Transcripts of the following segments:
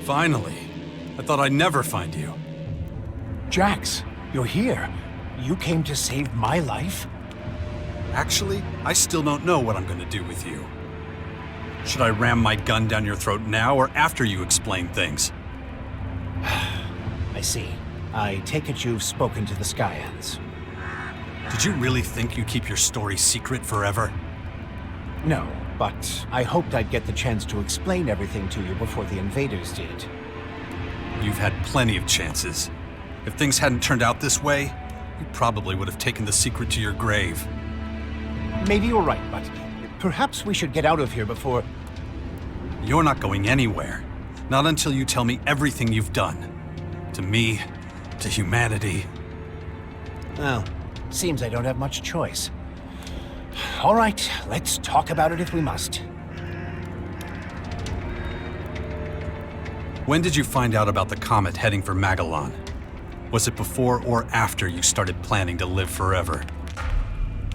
Finally. I thought I'd never find you. Jax, you're here. You came to save my life? Actually, I still don't know what I'm gonna do with you. Should I ram my gun down your throat now or after you explain things? I see. I take it you've spoken to the Skyands. Did you really think you'd keep your story secret forever? No, but I hoped I'd get the chance to explain everything to you before the invaders did. You've had plenty of chances. If things hadn't turned out this way, you probably would have taken the secret to your grave. Maybe you're right, but perhaps we should get out of here before... You're not going anywhere. Not until you tell me everything you've done. To me, to humanity. Well, seems I don't have much choice. All right, let's talk about it if we must. When did you find out about the Comet heading for Magellan? Was it before or after you started planning to live forever?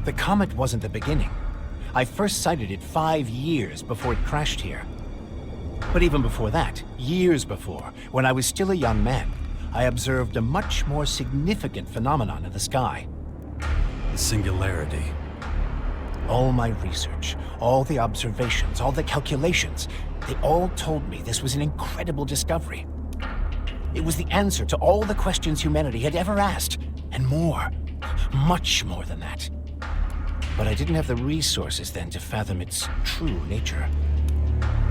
The Comet wasn't the beginning. I first sighted it 5 years before it crashed here. But even before that, years before, when I was still a young man, I observed a much more significant phenomenon in the sky. The Singularity. All my research, all the observations, all the calculations, they all told me this was an incredible discovery. It was the answer to all the questions humanity had ever asked, and more. Much more than that. But I didn't have the resources then to fathom its true nature.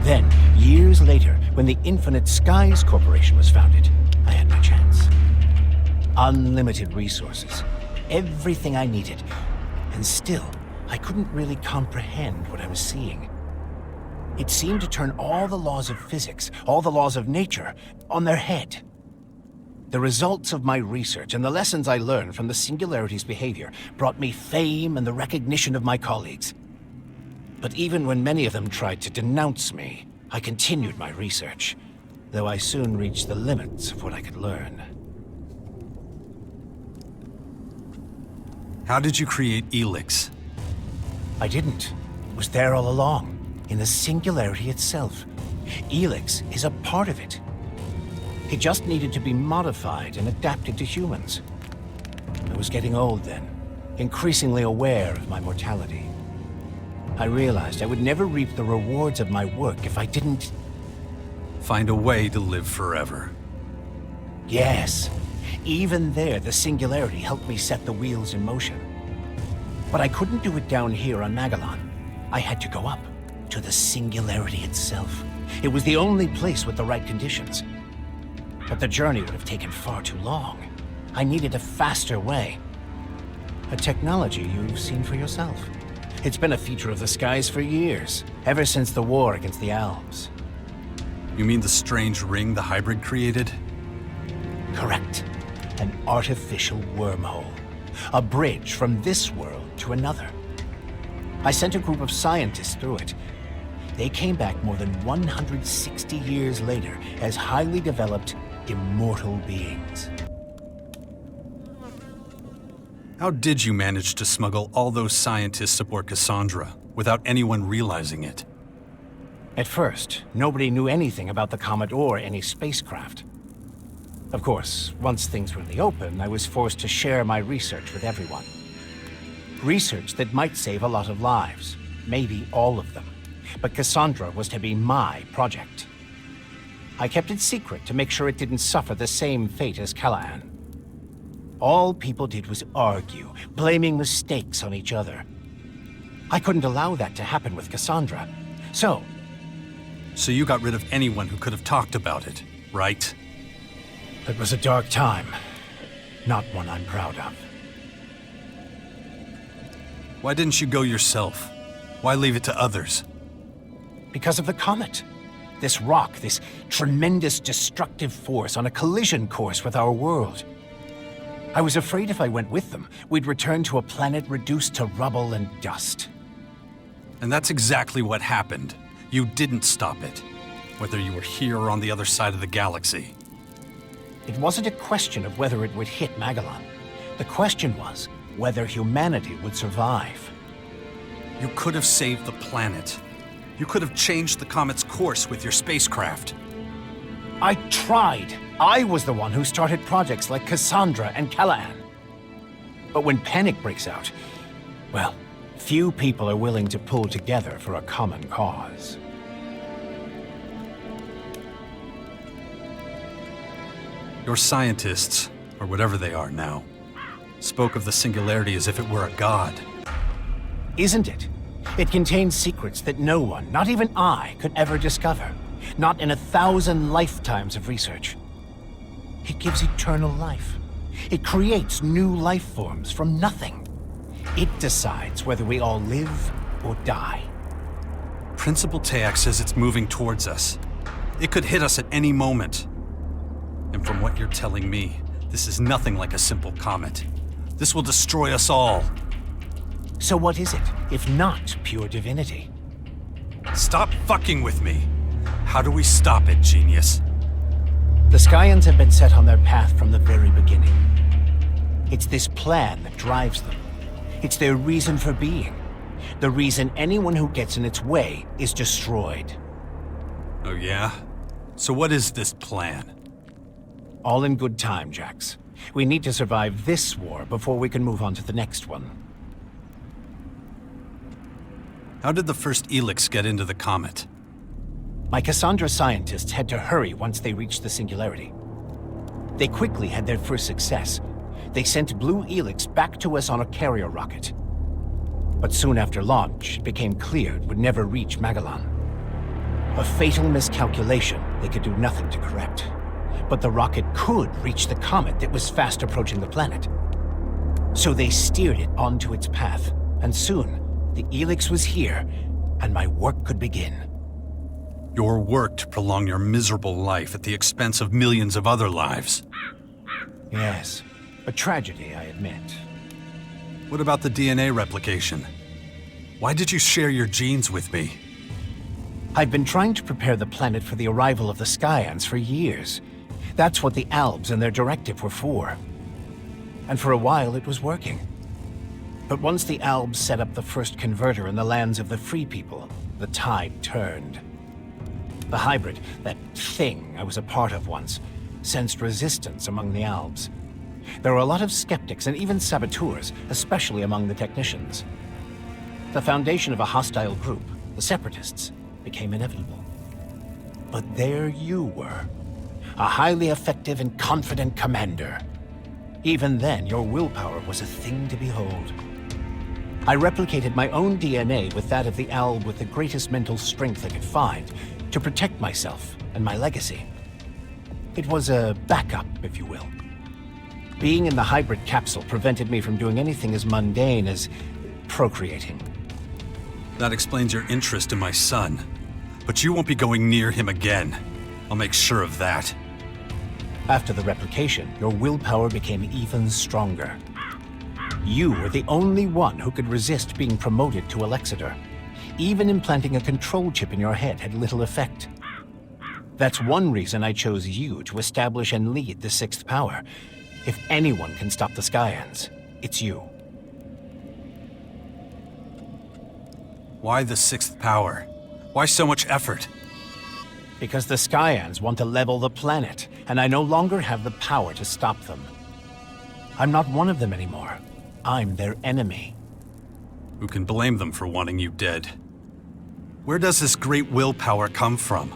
Then, years later, when the Infinite Skies Corporation was founded, I had my chance. Unlimited resources. Everything I needed. And still, I couldn't really comprehend what I was seeing. It seemed to turn all the laws of physics, all the laws of nature, on their head. The results of my research and the lessons I learned from the Singularity's behavior brought me fame and the recognition of my colleagues. But even when many of them tried to denounce me, I continued my research, though I soon reached the limits of what I could learn. How did you create Elex? I didn't. It was there all along, in the Singularity itself. Elex is a part of it. It just needed to be modified and adapted to humans. I was getting old then, increasingly aware of my mortality. I realized I would never reap the rewards of my work if I didn't... Find a way to live forever. Yes. Even there, the Singularity helped me set the wheels in motion. But I couldn't do it down here on Magellan. I had to go up, to the Singularity itself. It was the only place with the right conditions. But the journey would have taken far too long. I needed a faster way. A technology you've seen for yourself. It's been a feature of the skies for years, ever since the war against the Elves. You mean the strange ring the hybrid created? Correct. An artificial wormhole. A bridge from this world to another. I sent a group of scientists through it. They came back more than 160 years later as highly developed, immortal beings. How did you manage to smuggle all those scientists aboard Cassandra without anyone realizing it? At first, nobody knew anything about the Comet or any spacecraft. Of course, once things were in the open, I was forced to share my research with everyone. Research that might save a lot of lives, maybe all of them. But Cassandra was to be my project. I kept it secret to make sure it didn't suffer the same fate as Callahan. All people did was argue, blaming mistakes on each other. I couldn't allow that to happen with Cassandra. So you got rid of anyone who could have talked about it, right? It was a dark time. Not one I'm proud of. Why didn't you go yourself? Why leave it to others? Because of the Comet. This rock, this tremendous destructive force on a collision course with our world. I was afraid if I went with them, we'd return to a planet reduced to rubble and dust. And that's exactly what happened. You didn't stop it, whether you were here or on the other side of the galaxy. It wasn't a question of whether it would hit Magellan. The question was whether humanity would survive. You could have saved the planet. You could have changed the Comet's course with your spacecraft. I tried. I was the one who started projects like Cassandra and Callahan. But when panic breaks out, well, few people are willing to pull together for a common cause. Your scientists, or whatever they are now, spoke of the Singularity as if it were a god. Isn't it? It contains secrets that no one, not even I, could ever discover. Not in 1,000 lifetimes of research. It gives eternal life. It creates new life forms from nothing. It decides whether we all live or die. Principal Teac says it's moving towards us. It could hit us at any moment. And from what you're telling me, this is nothing like a simple comet. This will destroy us all. So what is it, if not pure divinity? Stop fucking with me. How do we stop it, genius? The Skyands have been set on their path from the very beginning. It's this plan that drives them. It's their reason for being. The reason anyone who gets in its way is destroyed. Oh yeah? So what is this plan? All in good time, Jax. We need to survive this war before we can move on to the next one. How did the first Elex get into the Comet? My Cassandra scientists had to hurry once they reached the Singularity. They quickly had their first success. They sent Blue Elex back to us on a carrier rocket. But soon after launch, it became clear it would never reach Magellan. A fatal miscalculation they could do nothing to correct. But the rocket could reach the comet that was fast approaching the planet. So they steered it onto its path, and soon, the Elex was here, and my work could begin. Your work to prolong your miserable life at the expense of millions of other lives. Yes, a tragedy, I admit. What about the DNA replication? Why did you share your genes with me? I've been trying to prepare the planet for the arrival of the Skyands for years. That's what the Albs and their directive were for. And for a while it was working. But once the Albs set up the first converter in the lands of the Free People, the tide turned. The hybrid, that thing I was a part of once, sensed resistance among the Albs. There were a lot of skeptics and even saboteurs, especially among the technicians. The foundation of a hostile group, the Separatists, became inevitable. But there you were, a highly effective and confident commander. Even then, your willpower was a thing to behold. I replicated my own DNA with that of the Alb with the greatest mental strength I could find to protect myself and my legacy. It was a backup, if you will. Being in the hybrid capsule prevented me from doing anything as mundane as procreating. That explains your interest in my son. But you won't be going near him again. I'll make sure of that. After the replication, your willpower became even stronger. You were the only one who could resist being promoted to Alexander. Even implanting a control chip in your head had little effect. That's one reason I chose you to establish and lead the Sixth Power. If anyone can stop the Skyands, it's you. Why the Sixth Power? Why so much effort? Because the Skyands want to level the planet, and I no longer have the power to stop them. I'm not one of them anymore. I'm their enemy. Who can blame them for wanting you dead? Where does this great willpower come from?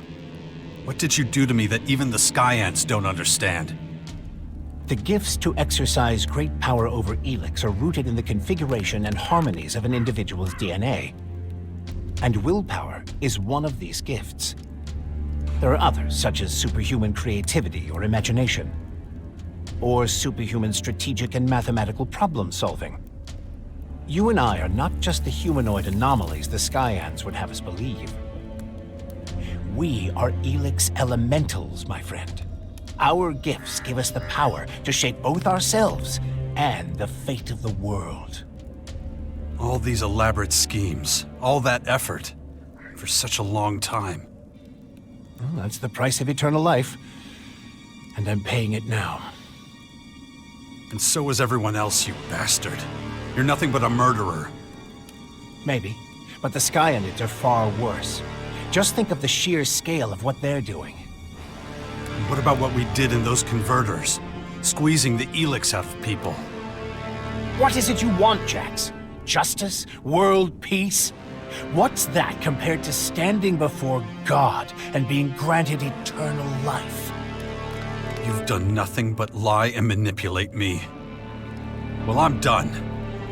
What did you do to me that even the Skyands don't understand? The gifts to exercise great power over Elex are rooted in the configuration and harmonies of an individual's DNA. And willpower is one of these gifts. There are others, such as superhuman creativity or imagination, or superhuman strategic and mathematical problem solving. You and I are not just the humanoid anomalies the Skyands would have us believe. We are Elex elementals, my friend. Our gifts give us the power to shape both ourselves and the fate of the world. All these elaborate schemes, all that effort, for such a long time. Well, that's the price of eternal life, and I'm paying it now. And so is everyone else, you bastard. You're nothing but a murderer. Maybe, but the Skyands are far worse. Just think of the sheer scale of what they're doing. What about what we did in those converters? Squeezing the Elex out of people. What is it you want, Jax? Justice? World peace? What's that compared to standing before God and being granted eternal life? You've done nothing but lie and manipulate me. Well, I'm done.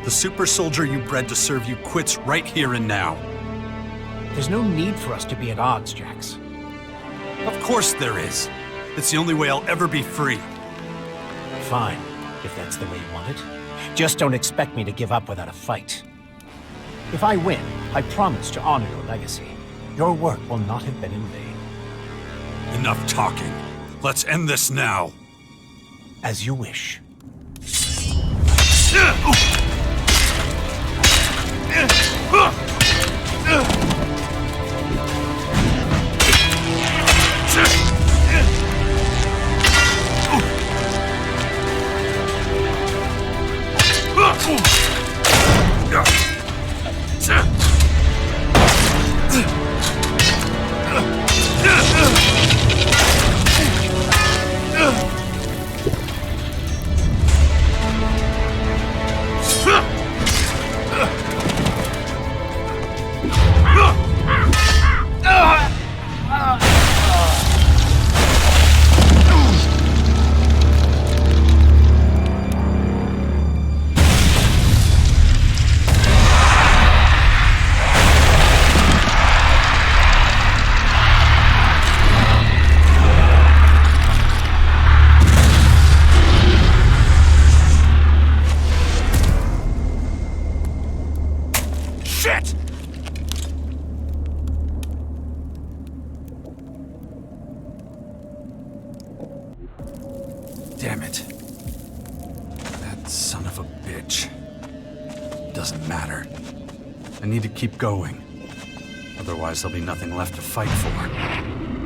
The super soldier you bred to serve you quits right here and now. There's no need for us to be at odds, Jax. Of course there is. It's the only way I'll ever be free. Fine, if that's the way you want it. Just don't expect me to give up without a fight. If I win, I promise to honor your legacy. Your work will not have been in vain. Enough talking. Let's end this now. As you wish. Damn it. That son of a bitch. Doesn't matter. I need to keep going. Otherwise, there'll be nothing left to fight for.